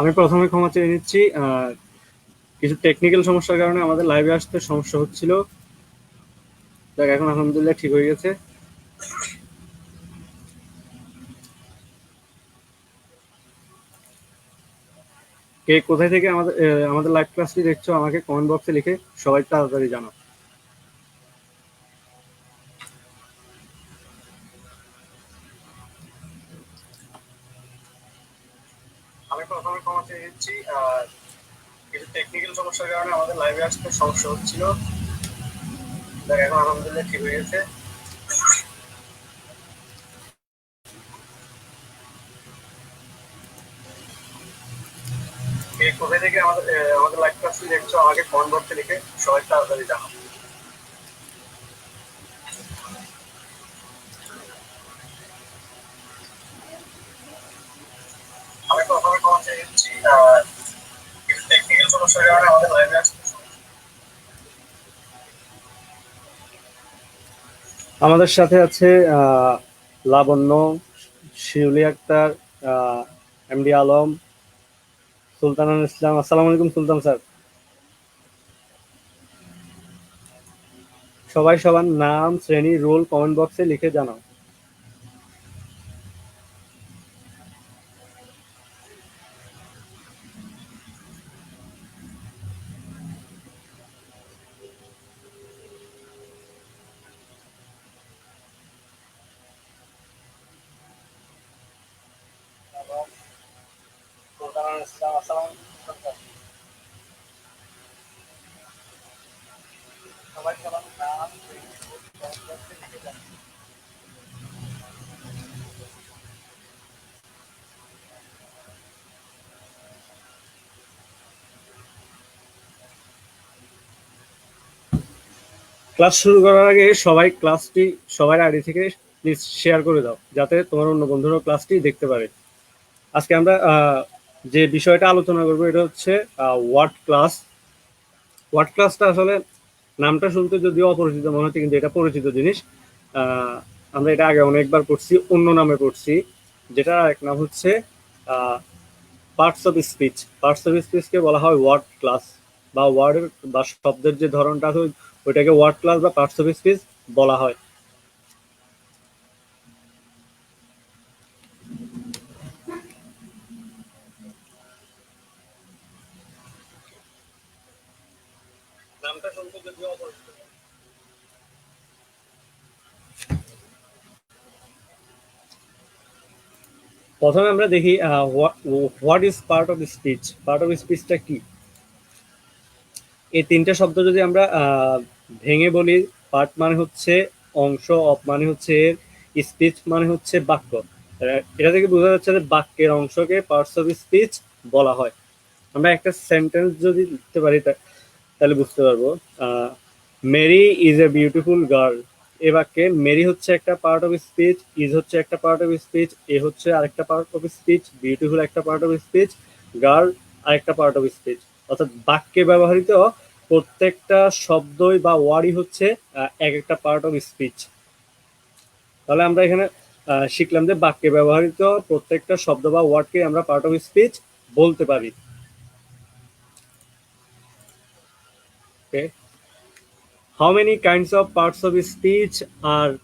আমি প্রথমে ক্ষমা চেয়ে নিচ্ছি। কিছু টেকনিক্যাল সমস্যার কারণে আমাদের লাইভে আসতে সমস্যা হচ্ছিল। দেখ, এখন আলহামদুলিল্লাহ ঠিক হয়ে গেছে। কে কোথায় থেকে আমাদের লাইভ ক্লাসটি দেখছো আমাকে কমেন্ট বক্সে লিখে সবাই তাড়াতাড়ি জানাও। আমি প্রথমে ক্ষমা চেয়ে নিচ্ছি। কিছু টেকনিক্যাল সমস্যার কারণে আমাদের লাইভে আসতে সমস্যা হচ্ছিল। দেখ, এখন আলহামদুলিল্লাহ ঠিক হয়ে গেছে। কে কোথায় থেকে আমাদের লাইভ ক্লাসটি দেখছো আমাকে কমেন্ট বক্সে লিখে সবাই তাড়াতাড়ি জানাও। আমি প্রথমে ক্ষমা চেয়ে নিচ্ছি। কিছু টেকনিক্যাল সমস্যার কারণে আমাদের লাইভে আসতে আমাদের সাথে আছে লাবণ্য, শিউলি আক্তার, এমডি আলম, সুলতানুল ইসলাম। আসসালামু আলাইকুম সুলতান স্যার। সবাই সবার নাম, শ্রেণী, রোল কমেন্ট বক্সে লিখে জানাও। সুলতানুল ইসলাম, আসসালামু আলাইকুম। সবাই সবার নাম, শ্রেণী, রোল কমেন্ট বক্সে লিখে জানাও। ক্লাস শুরু করার আগে সবাই ক্লাসটি সবার আইডি থেকে প্লিজ শেয়ার করে দাও, যাতে তোমার অন্য বন্ধুরাও ক্লাসটি দেখতে পারে। আজকে আমরা যে বিষয়টা আলোচনা করবো এটা হচ্ছে ওয়ার্ড ক্লাস। ওয়ার্ড ক্লাসটা আসলে নামটা শুনতে যদিও অপরিচিত মনে হচ্ছে, কিন্তু এটা পরিচিত জিনিস। আমরা এটা আগে অনেকবার পড়ছি, অন্য নামে পড়ছি, যেটা এক নাম হচ্ছে parts of speech. Parts of স্পিচকে বলা হয় ওয়ার্ড ক্লাস, বা ওয়ার্ডের বা শব্দের যে ধরনটা ওইটাকে ওয়ার্ড ক্লাস বা পার্টস অফ স্পিচ বলা হয়। নামটা শুনতে যদিও অপরিচিত। প্রথমে আমরা দেখি what is part of speech. Part of স্পিচটা কি? এই তিনটা শব্দ যদি আমরা ভেঙে বলি, পার্ট মানে হচ্ছে অংশ, অফ মানে হচ্ছে এর, স্পিচ মানে হচ্ছে বাক্য। এটা থেকে বোঝা যাচ্ছে যে বাক্যের অংশকে পার্টস অফ স্পিচ বলা হয়। আমরা একটা সেন্টেন্স যদি লিখতে পারি তাহলে বুঝতে পারবো। Mary is a beautiful girl. এ বাক্যে মেরি হচ্ছে একটা পার্ট অফ স্পিচ, ইজ হচ্ছে একটা পার্ট অফ স্পিচ, এ হচ্ছে আরেকটা পার্ট অফ স্পিচ, বিউটিফুল একটা পার্ট অফ স্পিচ, গার্ল আরেকটা পার্ট অফ স্পিচ। অর্থাৎ বাক্যে ব্যবহৃত প্রত্যেকটা শব্দই বা ওয়ার্ডই হচ্ছে এক একটা পার্ট অফ স্পিচ। তাহলে আমরা এখানে শিখলাম যে বাক্যে ব্যবহৃত প্রত্যেকটা শব্দ বা ওয়ার্ডকে আমরা পার্ট অফ স্পিচ বলতে পারি। ওকে, how many kinds of parts of speech are?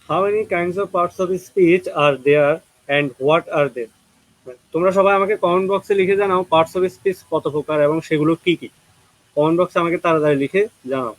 How many kinds of parts of speech are there and what are they? তোমরা সবাই আমাকে কমেন্ট বক্সে লিখে জানাও পার্টস অফ স্পিচ কত প্রকার এবং সেগুলো কি কি। কমেন্ট বক্সে আমাকে তাড়াতাড়ি লিখে জানাও।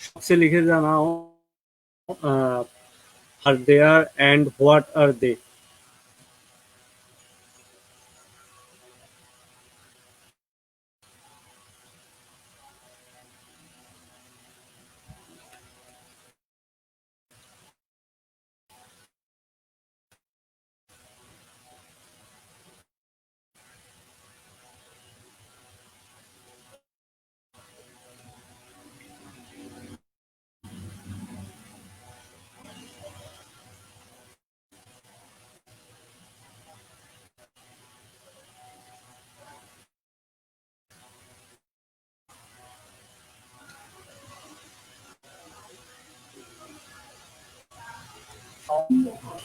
সবচেয়ে লিখে জানাও আর there and what are they.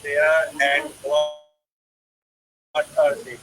There and what are they?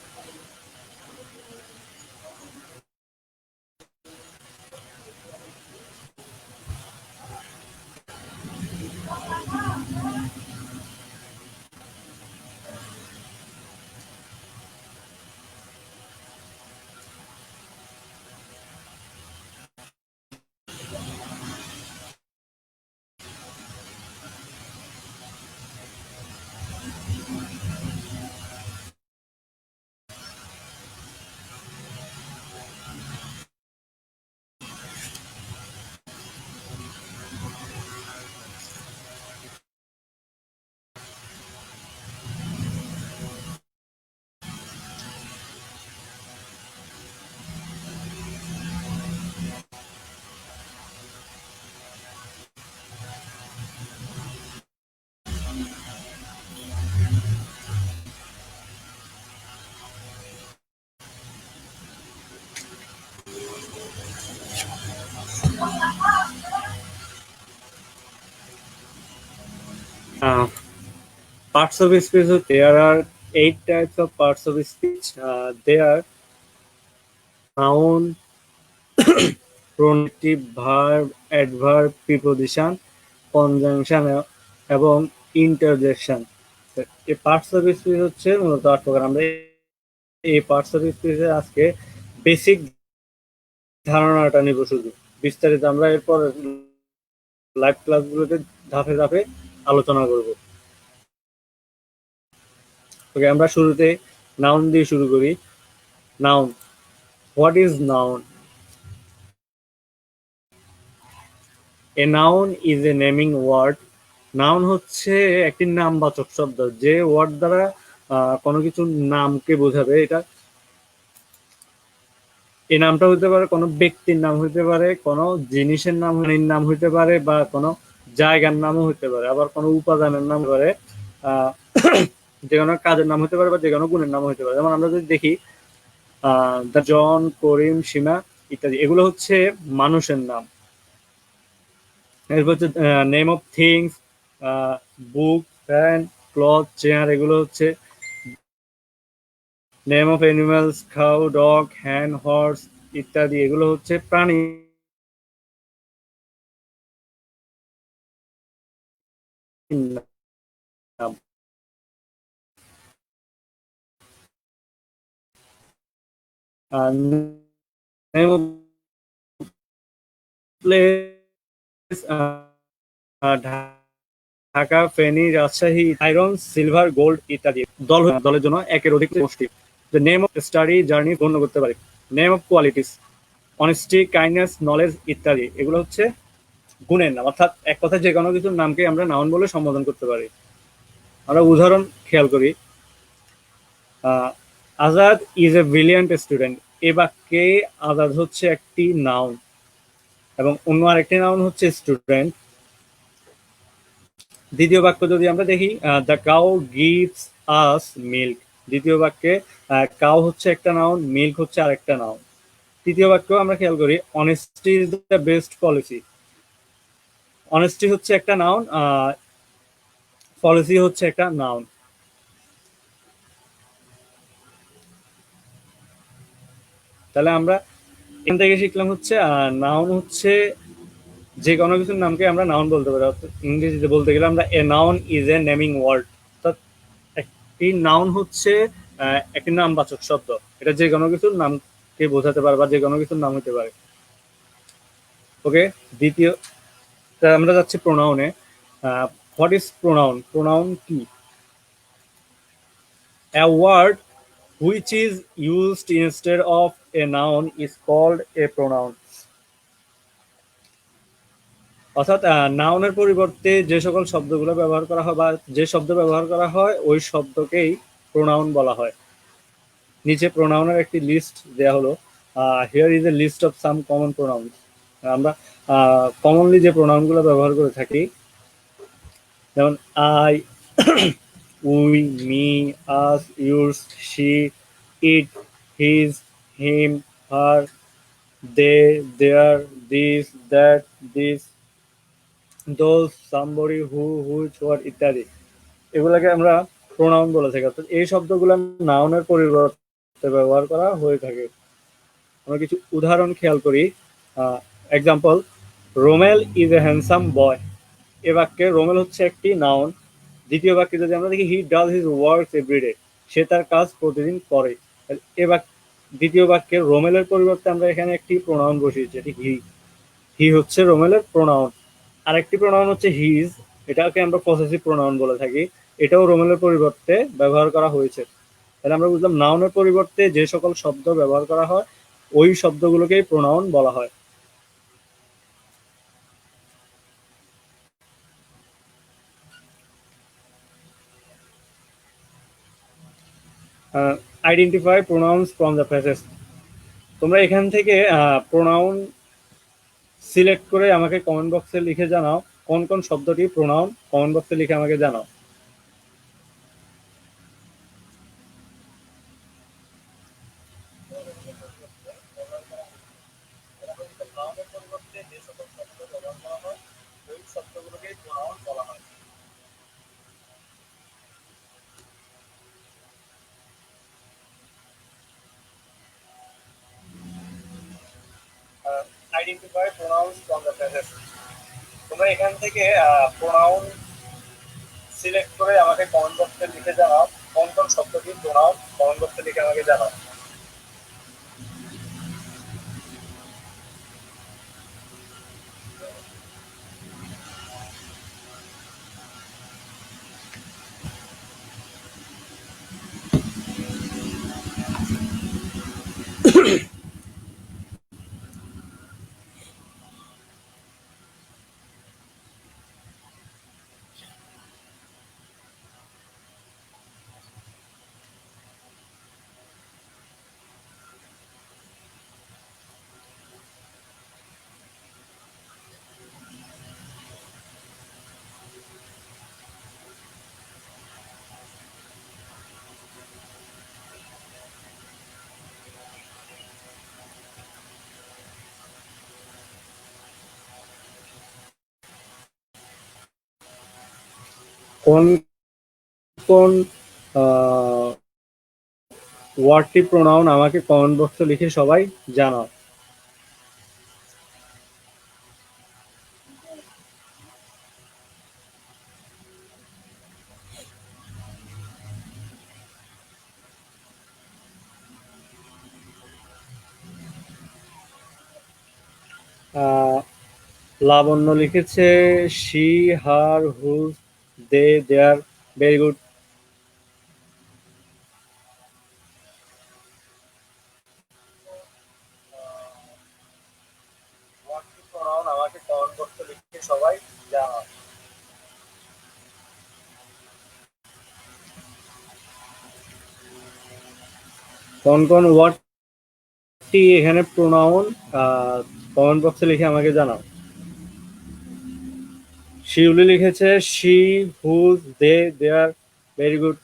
Parts of speech, there are 8 types of parts of speech. They are noun, pronominative, verb, adverb, preposition, conjunction এবং interjection. এই পার্টস অফ স্পিচ হচ্ছে মূলত 8 প্রকার। আমরা এই parts of স্পিচে আজকে basic ধারণাটা নিব শুধু, বিস্তারিত আমরা এরপর লাইভ ক্লাসগুলোতে ধাপে ধাপে আলোচনা করব। ওকে, আমরা শুরুতে নাউন দিয়ে শুরু করি। Noun, what is noun? A noun is a naming word. Noun হচ্ছে একটি নামবাচক শব্দ, যে ওয়ার্ড দ্বারা কোনো কিছুর নামকে বোঝাবে। এটা এই নামটা হইতে পারে কোনো ব্যক্তির নাম হইতে পারে, কোনো জিনিসের নাম হইতে পারে, বা কোনো জায়গার নামও হইতে পারে, আবার কোনো উপাদানের নাম হতে পারে, যে কোনো কাজের নাম হতে পারে, বা যে কোনো গুণের নাম হইতে পারে। যেমন আমরা যদি দেখি দ্য জন, করিম, সীমা ইত্যাদি, এগুলো হচ্ছে মানুষের নাম। এরপর হচ্ছে name of things, book, fan, cloth, chair, এগুলো হচ্ছে name of animals, cow, dog, hand, horse ইত্যাদি, এগুলো হচ্ছে প্রাণী নাম। Name of place, Dhaka, Feni, Rajshahi, iron, silver, gold ইত্যাদি। দলের জন্য একের অধিক সমষ্টি। নেম অফ স্টাডি, জার্নি গণ্য করতে পারে। Name of qualities, honesty, kindness, knowledge ইত্যাদি, এগুলো হচ্ছে গুণের নাম। অর্থাৎ এক কথায় যে কোনো কিছুর নামকে আমরা নাউন বলে সম্বোধন করতে পারি। আমরা উদাহরণ খেয়াল করি। Azad is a brilliant student. এ বাক্যে আজাদ হচ্ছে একটি নাউন, এবং অন্য আরেকটি নাউন হচ্ছে স্টুডেন্ট। দ্বিতীয় বাক্য যদি আমরা দেখি, the cow gives us milk. দ্বিতীয় বাক্যে কাউ হচ্ছে একটা নাউন, মিল্ক হচ্ছে আরেকটা নাউন। তৃতীয় বাক্য আমরা খেয়াল করি, honesty is the best policy. Honesty হচ্ছে একটা নাউন, পলিসি হচ্ছে একটা নাউন। তাহলে আমরা এখান থেকে শিখলাম হচ্ছে নাউন হচ্ছে যে কোনো কিছুর নামকে আমরা নাউন বলতে পারি। অর্থাৎ ইংরেজিতে বলতে গেলে আমরা a noun is a naming word. অর্থাৎ একটি নাউন হচ্ছে একটি নামবাচক শব্দ, এটা যে কোনো কিছুর নামকে বোঝাতে পারে, বা যে কোনো কিছুর নাম হতে পারে। ওকে, দ্বিতীয় তা আমরা যাচ্ছি প্রোনাউনে। What is pronoun? প্রোনাউন কি? A word which is used instead of a noun is called a pronoun. অর্থাৎ নাউনের পরিবর্তে যে সকল শব্দগুলো ব্যবহার করা হয় বা যে শব্দ ব্যবহার করা হয় ওই শব্দকেই প্রোনাউন বলা হয়। নিচে প্রোনাউনের একটি লিস্ট দেয়া হলো। Here is a list of some common pronouns. আমরা কমনলি যে প্রোনাউনগুলো ব্যবহার করে থাকি, যেমন I, we, me, us, yours, she, it, his, him, her, they, their, this, that, this, those, somebody, who, which, what ইত্যাদি। এগুলাকে আমরা প্রোনাউন বলে থাকি। অর্থাৎ এই শব্দগুলো নাউনের পরিবর্তে ব্যবহার করা হয়ে থাকে। আমরা কিছু উদাহরণ খেয়াল করি। Example, Romel is a handsome boy. এ বাক্যে রোমেল হচ্ছে একটি নাউন। দ্বিতীয় বাক্যে যদি আমরা দেখি he does his works everyday, সে তার কাজ প্রতিদিন করে। এ বাক্য দ্বিতীয় বাক্যে রোমেলের পরিবর্তে আমরা এখানে একটি প্রোনাউন বসিয়েছি, এটি হি। হি হচ্ছে রোমেলের প্রোনাউন। আরেকটি প্রোনাউন হচ্ছে হিজ, এটাকে আমরা পসেসিভ প্রোনাউন বলে থাকি। এটাও রোমেলের পরিবর্তে ব্যবহার করা হয়েছে। তাহলে আমরা বুঝলাম নাউনের পরিবর্তে যে সকল শব্দ ব্যবহার করা হয় ওই শব্দগুলোকেই প্রোনাউন বলা হয়। Identify pronounce from the phrases. তোমরা এখান থেকে প্রোনাউন সিলেক্ট করে আমাকে কমেন্ট বক্সে লিখে জানাও কোন কোন শব্দটি প্রোনাউন। কমেন্ট বক্সে লিখে আমাকে জানাও। Identify pronounce from the phrases. তোমরা এখান থেকে প্রোনাউন সিলেক্ট করে আমাকে কমেন্ট বক্সে লিখে জানাও কোন কোন শব্দটি প্রোনাউন। কমেন্ট বক্সে লিখে আমাকে জানাও। কোন কোন ওয়ার্ডটি প্রোনাউন আমাকে কমেন্ট বক্সে লিখে সবাই জানাও। লাবণ্য লিখেছে she, her, whose, they, their. Very good. আমাকে কমেন্ট বক্সে লিখে সবাই জানাও। কোন কোন ওয়ার্ডটি এখানে প্রোনাউন কমেন্ট বক্সে লিখে আমাকে জানাও। শিউলি লিখেছে she, whose, they, their. Very good.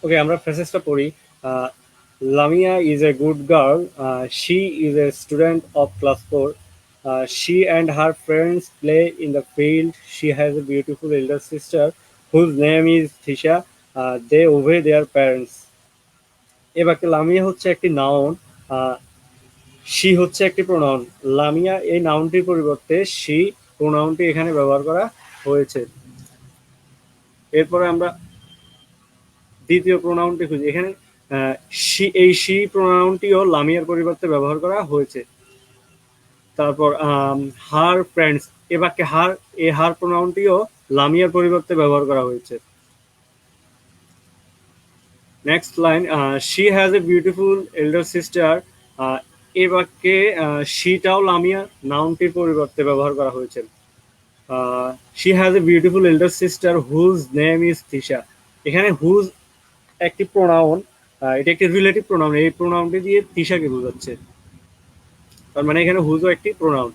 Okay, আমরা ফ্রেসেসটা পড়ি। Lamia is a good girl, she is a student of class 4, she and her friends play in the field, she has a beautiful elder sister whose name is Thisha, they obey their parents। এ বাক্যে লামিয়া হচ্ছে একটি noun, she হচ্ছে একটি pronoun. Lamia এই নাউনটির পরিবর্তে she প্রোনাউনটি এখানে ব্যবহার করা হয়েছে। এরপরে আমরা দ্বিতীয় প্রোনাউনটি খুঁজি। এখানে এই শি প্রোনাউনটিও লামিয়ার পরিবর্তে ব্যবহার করা হয়েছে। তারপর হার ফ্রেন্ডস, এ বাক্যে হার প্রোনাউনটিও লামিয়ার পরিবর্তে ব্যবহার করা হয়েছে। Next line, she has a beautiful elder sister, এ বাক্যে শিটাও লামিয়া নাউনটির পরিবর্তে ব্যবহার করা হয়েছে। She has a beautiful elder sister whose name is Tisha. এখানে হুজ একটি প্রোনাউন, এটা একটি রিলেটিভ প্রোনাউন, এই প্রোনাউনটি দিয়ে তিশাকে বোঝাচ্ছে। তার মানে এখানে হুজও একটি প্রোনাউন।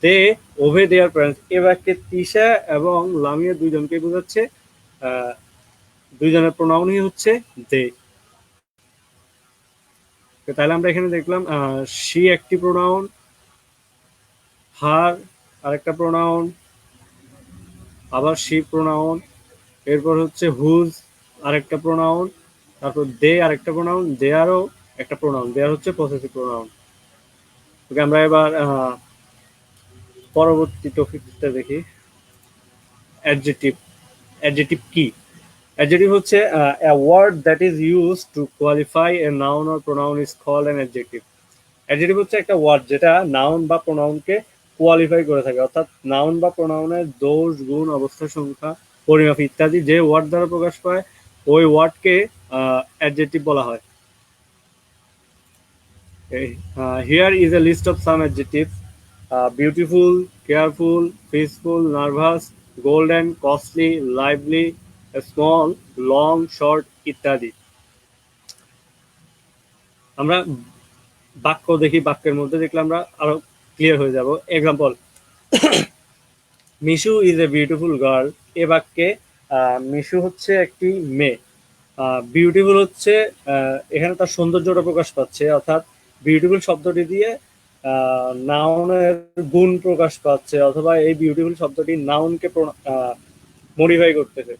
দে ওভে দেয়ার প্যারেন্টস, এ বাক্যে তিশা এবং লামিয়া দুইজনকে বোঝাচ্ছে। দুইজনের প্রোনাউনই হচ্ছে দে। তাহলে আমরা এখানে দেখলাম শি একটি প্রোনাউন, হার আরেকটা প্রোনাউন, আবার শি প্রোনাউন, এরপর হচ্ছে হুজ আরেকটা প্রোনাউন, তারপর দে আরেকটা প্রোনাউন, দেয়ারও একটা প্রোনাউন, দেয়ার হচ্ছে পসেসিভ প্রোনাউন। ওকে, আমরা এবার পরবর্তী টপিকটা দেখি, অ্যাডজেক্টিভ। অ্যাডজেক্টিভ কি? অ্যাডজেক্টিভ হচ্ছে a word that is used to qualify a noun or pronoun is called an adjective। Adjective হচ্ছে একটা ওয়ার্ড যেটা নাউন বা প্রোনাউনকে কোয়ালিফাই করে থাকে, অর্থাৎ নাউন বা প্রোনাউনের দোষ, গুণ, অবস্থা, সংখ্যা, পরিমাপ ইত্যাদি যে ওয়ার্ড দ্বারা প্রকাশ পায় ওই ওয়ার্ডকে অ্যাডজেক্টিভ বলা হয়। Here is a list of some adjectives: beautiful, careful, peaceful, nervous, golden, costly, lively, small, long, short ইত্যাদি। আমরা বাক্য দেখি, বাক্যের মধ্যে দেখলে আমরা আরো ক্লিয়ার হয়ে যাব। Example, Mishu is a beautiful girl, এ বাক্যে মিশু হচ্ছে একটি মেয়ে। বিউটিফুল হচ্ছে এখানে তার সৌন্দর্যটা প্রকাশ পাচ্ছে, অর্থাৎ বিউটিফুল শব্দটি দিয়ে নাউনের গুণ প্রকাশ পাচ্ছে, অথবা এই বিউটিফুল শব্দটি নাউনকে মডিফাই করতেছে,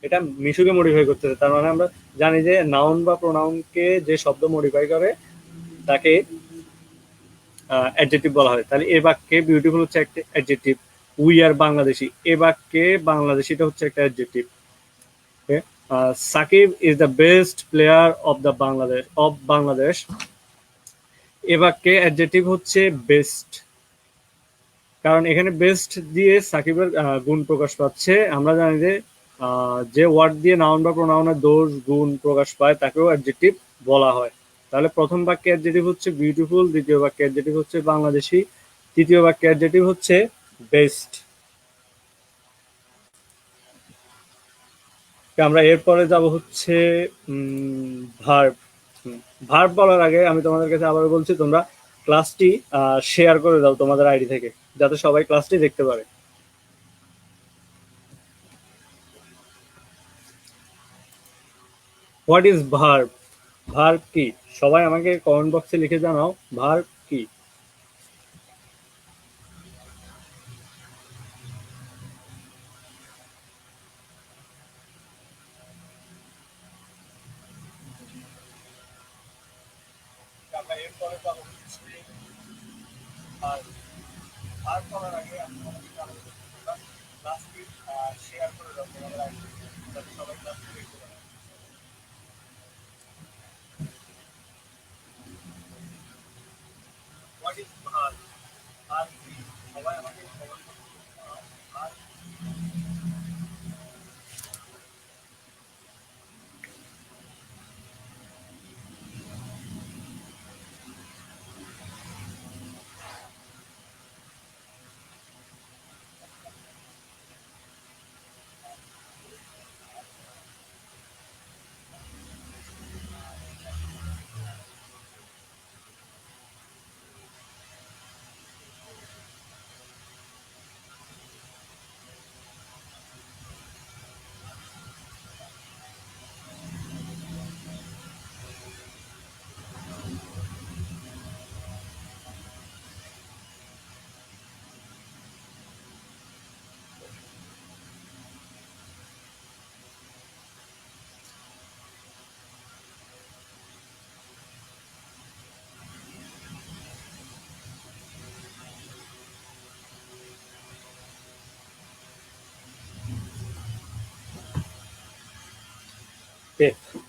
এটা মিশুকে মডিফাই করতেছে। তার মানে আমরা জানি যে নাউন বা প্রোনাউনকে যে শব্দ মডিফাই করে তাকে অ্যাডজেক্টিভ বলা হয়। তাহলে এ বাক্যে বিউটিফুল হচ্ছে একটা অ্যাডজেক্টিভ। উই আর বাংলাদেশি, এ বাক্যে বাংলাদেশিটা হচ্ছে একটা adjective. Sakib is the best player of Bangladesh, এ বাক্যে অ্যাডজেক্টিভ হচ্ছে বেস্ট, কারণ এখানে বেস্ট দিয়ে সাকিবের গুণ প্রকাশ পাচ্ছে। আমরা জানি যে ওয়ার্ড দিয়ে নাউন বা প্রোনাউনের দোষ, গুণ প্রকাশ পায় তাকেও অ্যাডজেক্টিভ বলা হয়। তাহলে প্রথম বাক্যে অ্যাডজেক্টিভ হচ্ছে বিউটিফুল, দ্বিতীয় বাক্যে অ্যাডজেক্টিভ হচ্ছে বাংলাদেশি, তৃতীয় বাক্যে অ্যাডজেক্টিভ হচ্ছে বেস্ট। আমরা এরপরে যাব হচ্ছে ভার্ব। ভার্ব বলার আগে আমি তোমাদের কাছে আবার বলছি, তোমরা ক্লাসটি শেয়ার করে দাও তোমাদের আইডি থেকে, যাতে সবাই ক্লাসটি দেখতে পারে। What is verb? ভার্ব কি? সবাই আমাকে কমেন্ট বক্সে লিখে জানাও ভার্ব কি। আমরা এরপরে যাব হচ্ছে ভার্ব। ভার্ব বলার আগে আমি তোমাদের ক্লাসটি শেয়ার করে দাও তোমাদের আইডি থেকে, যাতে সবাই ক্লাসটি দেখতে পারে। What is verb? ভার্ব কি? সবাই আমাকে কমেন্ট বক্সে জানাও verb.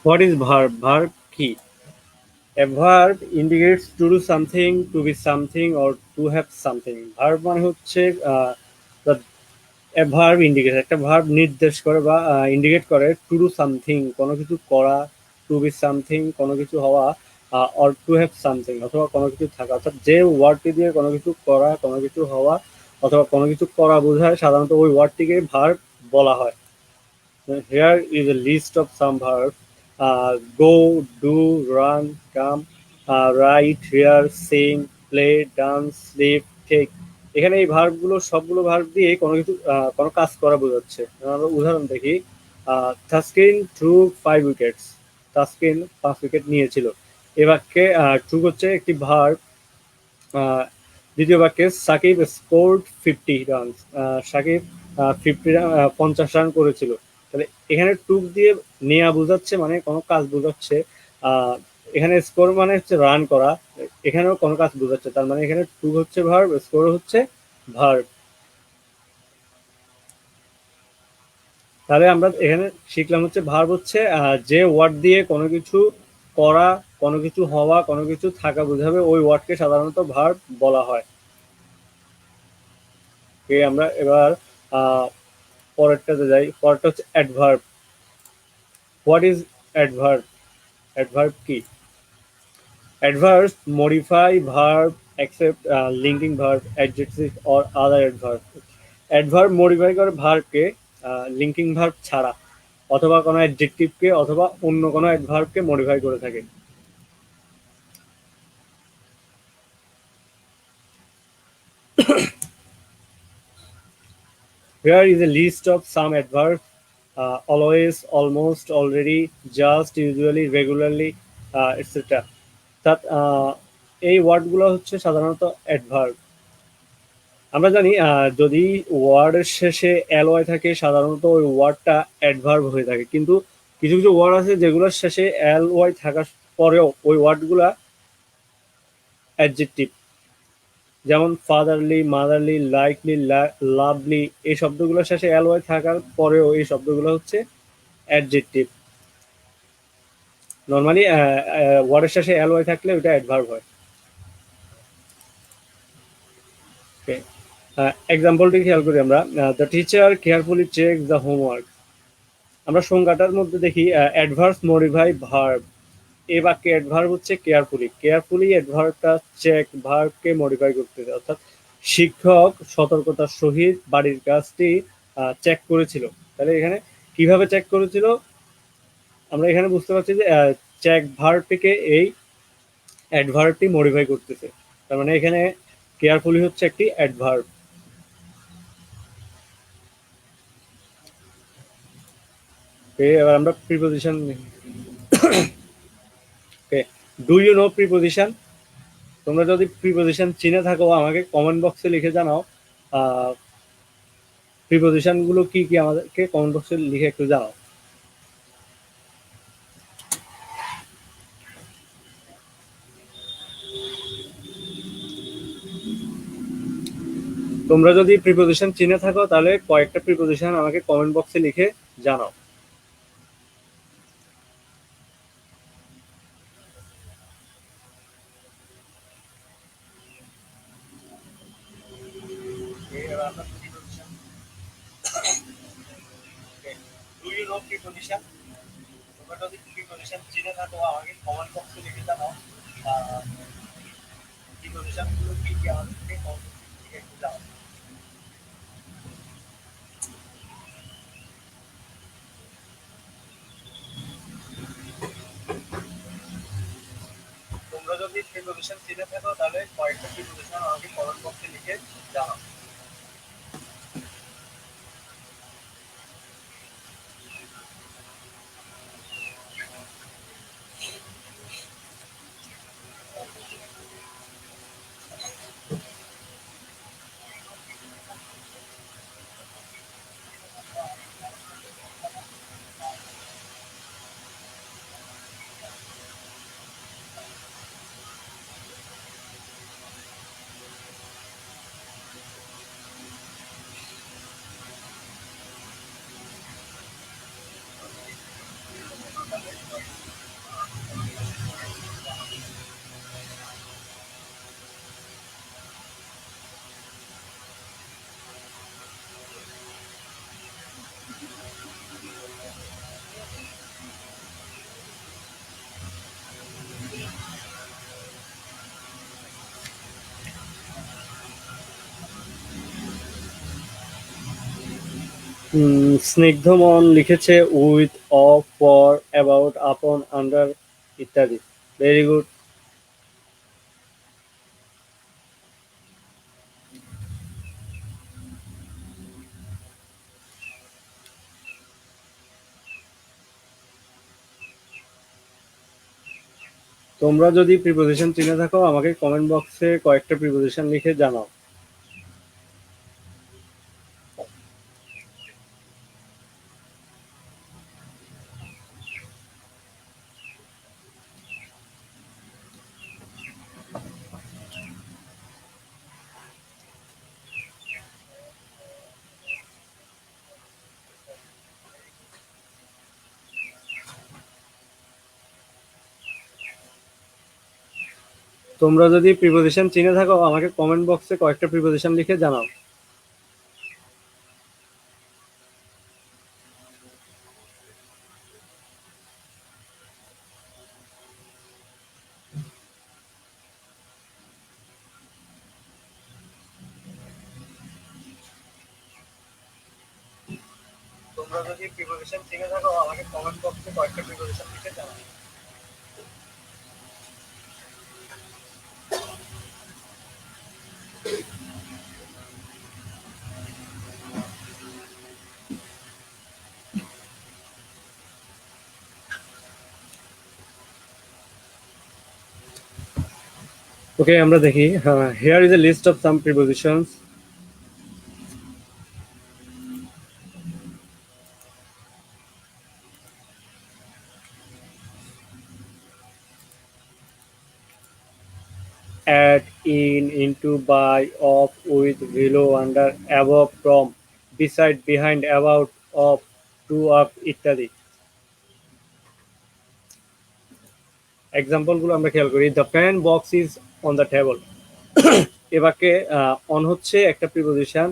What is verb? Verb কি? A verb indicates to do something, to be something, or to have something. Verb মানে হচ্ছে the a verb indicates একটা verb নির্দেশ করে বা ইন্ডিকেট করে টু ডু সামথিং কোনো কিছু করা, টু বি সামথিং কোনো কিছু হওয়া, অর টু হ্যাভ সামথিং অথবা কোনো কিছু থাকা। অর্থাৎ যে ওয়ার্ডটি দিয়ে কোনো কিছু করা, কোনো কিছু হওয়া অথবা কোনো কিছু করা বোঝায় সাধারণত ওই ওয়ার্ডটিকে ভার্ব বলা হয়। Here is a list of some verbs: go, do, run, come, write, hear, sing, play, dance, sleep, take. এখানে এই ভার্বগুলো সবগুলো ভার্ব দিয়ে কোনো কিছু কোনো কাজ করা বোঝাচ্ছে। আমরা উদাহরণ দেখি। Taskin true 5 wickets. Taskin 5 wicket নিয়েছিল। এ বাক্যে ট্রু হচ্ছে একটি ভার্ব। আহ, দ্বিতীয় বাক্যে Shakib scored 50 run. Shakib 50 run 50 run করেছিল। তাহলে এখানে টুক দিয়ে নেয়া বোঝাচ্ছে মানে কোনো কাজ বোঝাচ্ছে। আহ, এখানে স্কোর মানে হচ্ছে রান করা, এখানেও কোনো কাজ বোঝাচ্ছে। তার মানে এখানে টু হচ্ছে ভার্ব, স্কোর হচ্ছে ভার্ব। তাহলে আমরা এখানে শিখলাম হচ্ছে ভার্ব হচ্ছে যে ওয়ার্ড দিয়ে কোনো কিছু করা, কোনো কিছু হওয়া, কোনো কিছু থাকা বোঝাবে ওই ওয়ার্ডকে সাধারণত ভার্ব বলা হয়। আমরা এবার আহ পরেরটাতে যাই। পরেরটা হচ্ছে adverb. What is adverb? Adverb কি? Adverbs modify verb except linking verb, adjective or other adverb. Adverb modify করে ভার্বকে লিঙ্কিং ভার্ব ছাড়া, অথবা কোনো অ্যাডজেক্টিভকে অথবা অন্য কোনো অ্যাডভার্বকে মডিফাই করে থাকে। Here is a list of some adverbs: always, almost, already, just, usually, regularly, etc. অর্থাৎ এই ওয়ার্ডগুলো হচ্ছে সাধারণত অ্যাডভার্ব। আমরা জানি যদি ওয়ার্ডের শেষে এল ওয়াই থাকে সাধারণত ওই ওয়ার্ডটা অ্যাডভার্ব হয়ে থাকে, কিন্তু কিছু কিছু ওয়ার্ড আছে যেগুলোর শেষে এল ওয়াই থাকার পরেও ওই ওয়ার্ডগুলা অ্যাডজেক্টিভ। যেমন ফাদারলি, মাদারলি, লাইকলি, লাভলি, এই শব্দগুলোর শেষে এল ওয়াই থাকার পরেও এই শব্দগুলো হচ্ছে অ্যাডজেক্টিভ। নর্মালি ওয়ার্ডের শেষে এল ওয়াই থাকলে ওইটা অ্যাডভার্ব হয়। এক্সাম্পলটি খেয়াল করি আমরা। The teacher carefully check the homework. আমরা সংজ্ঞাটার মধ্যে দেখি অ্যাডভার্স মডিফাই ভার্ব। এই বাক্যে অ্যাডভার্ব হচ্ছে কেয়ারফুলি। কেয়ারফুলি অ্যাডভার্বটা চেক ভার্বকে মডিফাই করতেছে। অর্থাৎ শিক্ষক সতর্কতার সহিত বাড়ির কাজটি চেক করেছিল। তাহলে এখানে কিভাবে চেক করেছিল আমরা এখানে বুঝতে পারছি যে চেক ভার্বটিকে এই অ্যাডভার্বটি মডিফাই করতেছে। তার মানে এখানে কেয়ারফুলি হচ্ছে একটি অ্যাডভার্ব। এবার আমরা preposition. Okay, do you know preposition? তোমরা যদি প্রিপোজিশন চিনে থাকো আমাকে কমেন্ট বক্সে লিখে জানাও। প্রিপোজিশন গুলো কি কি আমাদেরকে কমেন্ট বক্সে লিখে একটু জানাও। তোমরা যদি প্রিপোজিশন চিনে থাকো তাহলে কয়েকটা প্রিপোজিশন আমাকে কমেন্ট বক্সে লিখে জানাও। Do you know preposition? তোমরা যদি প্রিপোজিশন চিনে থাকো আমাকে কমেন্ট বক্সে লিখে জানাও। প্রিপোজিশন গুলো কি কি আমাদেরকে কমেন্ট বক্সে লিখে একটু জানাও। তোমরা যদি প্রিপোজিশন চিনে থাকো তাহলে কয়েকটা প্রিপোজিশন আমাকে কমেন্ট বক্সে লিখে জানাও। স্নিগ্ধ মন লিখেছে উইথ, অফ, ফর, অ্যাবাউট, আপন, আন্ডার ইত্যাদি। Very good. তোমরা যদি প্রিপোজিশন চিনে থাকো আমাকে কমেন্ট বক্সে কয়েকটা প্রিপোজিশন লিখে জানাও। তোমরা যদি প্রিপোজিশন চিনে থাকো আমাকে কমেন্ট বক্সে কয়েকটা প্রিপোজিশন লিখে জানাও। তোমরা যদি প্রিপোজিশন চিনে থাকো আমাকে কমেন্ট বক্সে কয়েকটা প্রিপোজিশন লিখে জানাও। ওকে, আমরা দেখি। Here is a list of some prepositions. At, in, into, by, of, with, below, under, above, from, beside, behind, about, of, to, up ইত্যাদি। এক্সাম্পল গুলো আমরা খেয়াল করি। The pen box is on the table. এ বাক্যে on হচ্ছে একটা preposition.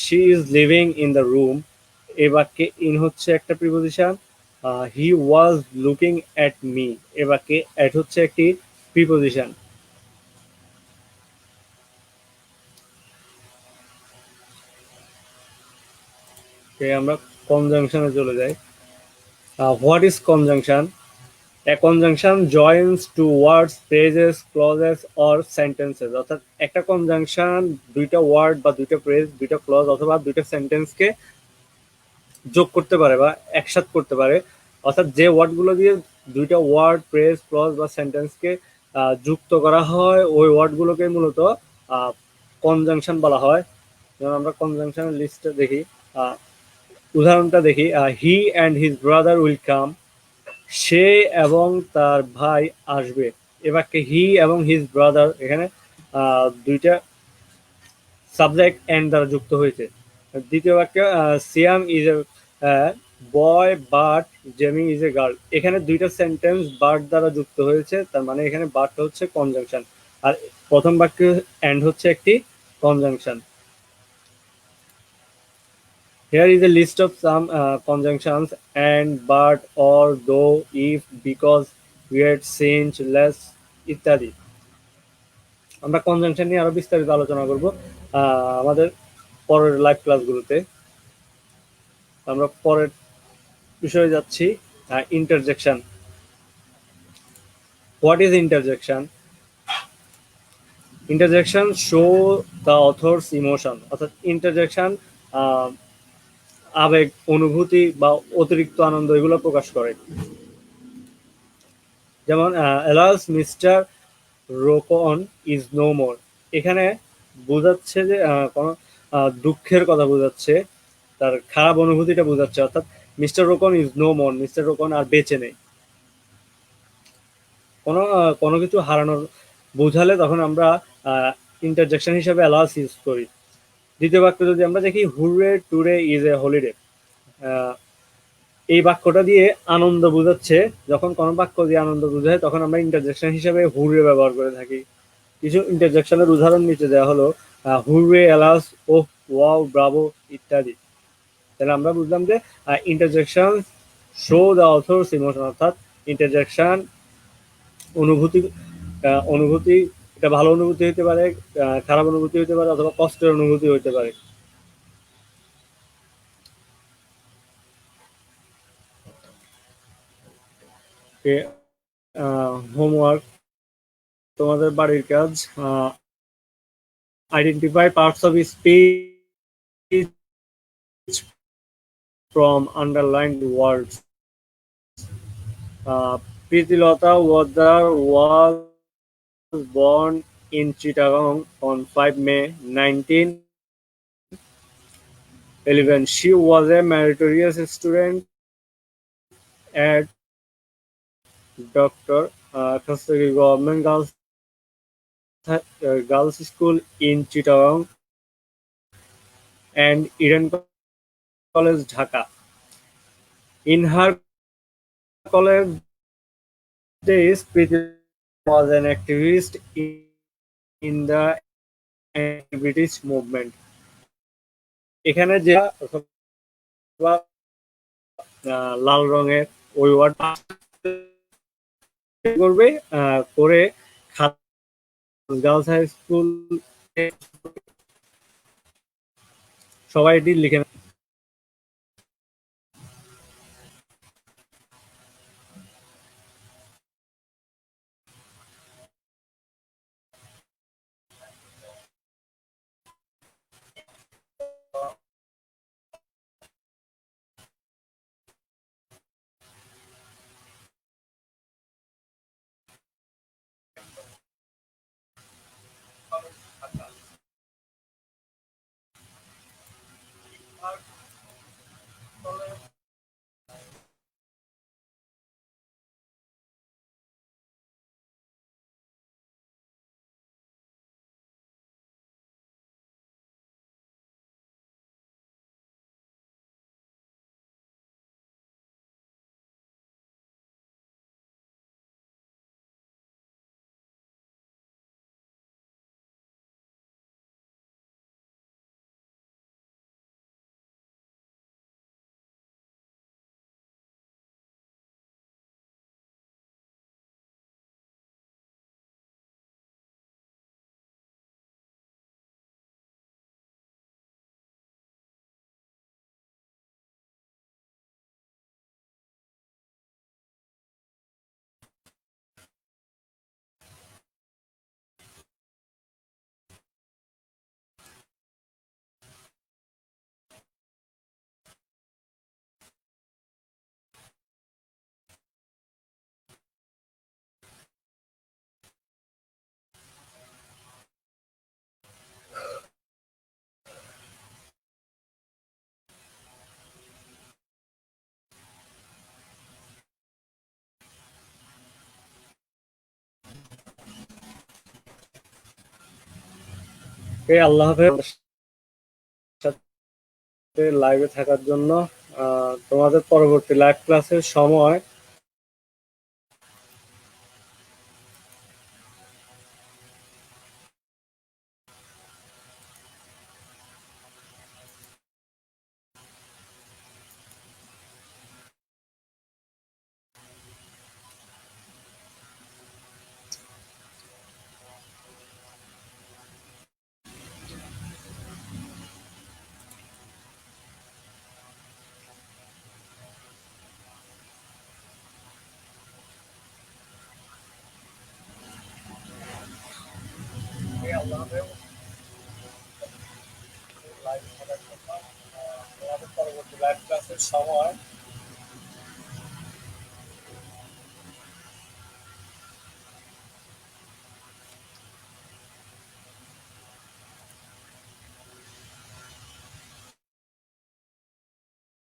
She is living in the room. এ বাক্যে ইন হচ্ছে একটা preposition. He was looking at me. এ বাক্যে অ্যাট হচ্ছে একটি প্রিপোজিশন। আমরা কনজাংশনে চলে যাই। What is conjunction? A conjunction joins two words, phrases, clauses or sentences। অর্থাৎ একটা কনজাংশন দুইটা ওয়ার্ড বা দুইটা ফ্রেজ, দুইটা ক্লজ অথবা দুইটা সেন্টেন্সকে যোগ করতে পারে বা একসাথে করতে পারে। অর্থাৎ যে ওয়ার্ডগুলো দিয়ে দুইটা ওয়ার্ড, ফ্রেজ, ক্লজ বা সেন্টেন্সকে যুক্ত করা হয় ওই ওয়ার্ডগুলোকে মূলত কনজাংশন বলা হয়। যেমন আমরা কনজাংশনের লিস্টটা দেখি, উদাহরণটা দেখি। He and his brother will come. সে এবং তার ভাই আসবে। এ বাক্যে হি এবং হিজ ব্রাদার এখানে দুইটা সাবজেক্ট এন্ড দ্বারা যুক্ত হয়েছে। দ্বিতীয় বাক্য, Siam is a boy but Jamie is a girl. এখানে দুইটা সেন্টেন্স বাট দ্বারা যুক্ত হয়েছে, তার মানে এখানে বাটটা হচ্ছে কনজাংশন। আর প্রথম বাক্য এন্ড হচ্ছে একটি conjunction. Here is a list of some conjunctions: and, but, or, though, if, because, yet, since, less ইত্যাদি। আমরা কনজাংশন নিয়ে আরো বিস্তারিত আলোচনা করব আমাদের পরের লাইভ ক্লাসগুলোতে। আমরা পরের বিষয়ে যাচ্ছি। Interjection. What is interjection? Interjection show the author's emotion. অর্থাৎ ইন্টারজেকশন আবেগ, অনুভূতি বা অতিরিক্ত আনন্দ এগুলো প্রকাশ করে। যেমন alas mister Rokon is no more. এখানে বোঝাচ্ছে যে কোনো দুঃখের কথা বোঝাচ্ছে, তার খারাপ অনুভূতিটা বোঝাচ্ছে। অর্থাৎ mister Rokon is no more, mister Rokon আর বেঁচে নেই। কোনো কোনো কিছু হারানোর বোঝালে তখন আমরা ইন্টারজেকশন হিসেবে অ্যালাস ইউজ করি। দ্বিতীয় বাক্য যদি আমরা দেখি, হুররে টুরে ইজ এ হলিডে। এই বাক্যটা দিয়ে আনন্দ বোঝাচ্ছে। যখন কোনো বাক্য দিয়ে আনন্দ বোঝায় তখন আমরা ইন্টারজেকশন হিসেবে হুররে ব্যবহার করে থাকি। কিছু ইন্টারজেকশনের উদাহরণ নিচে দেওয়া হলো, হুররে, অ্যালাস, ওহ, ওয়াও, ব্রাভো ইত্যাদি। তাহলে আমরা বুঝলাম যে interjection show the author's emotion. অর্থাৎ ইন্টারজেকশন অনুভূতি, অনুভূতি এটা ভালো অনুভূতি হতে পারে, খারাপ অনুভূতি হতে পারে অথবা কষ্টের অনুভূতি হতে পারে। হোমওয়ার্ক, তোমাদের বাড়ির কাজ, identify parts of speech from underlined words. Pritilota Wadar was born in Chittagong on 5 May 1911. She was a meritorious student at Dr. Kasturi Government Girls School in Chittagong and Eden College, Dhaka. In her college days, Priti was an activist in the anti-British movement. এখানে যে অথবা লাল রঙের ওই word করবে, করে girls high school সবাই এটি লিখে নেবে। আল্লাহ হাফেজ। লাইভে থাকার জন্য তোমাদের পরবর্তী লাইভ ক্লাসের সময় আল্লাহ হাফেজ। লাইভে থাকার জন্য তোমাদের পরবর্তী লাইভ ক্লাসের সময়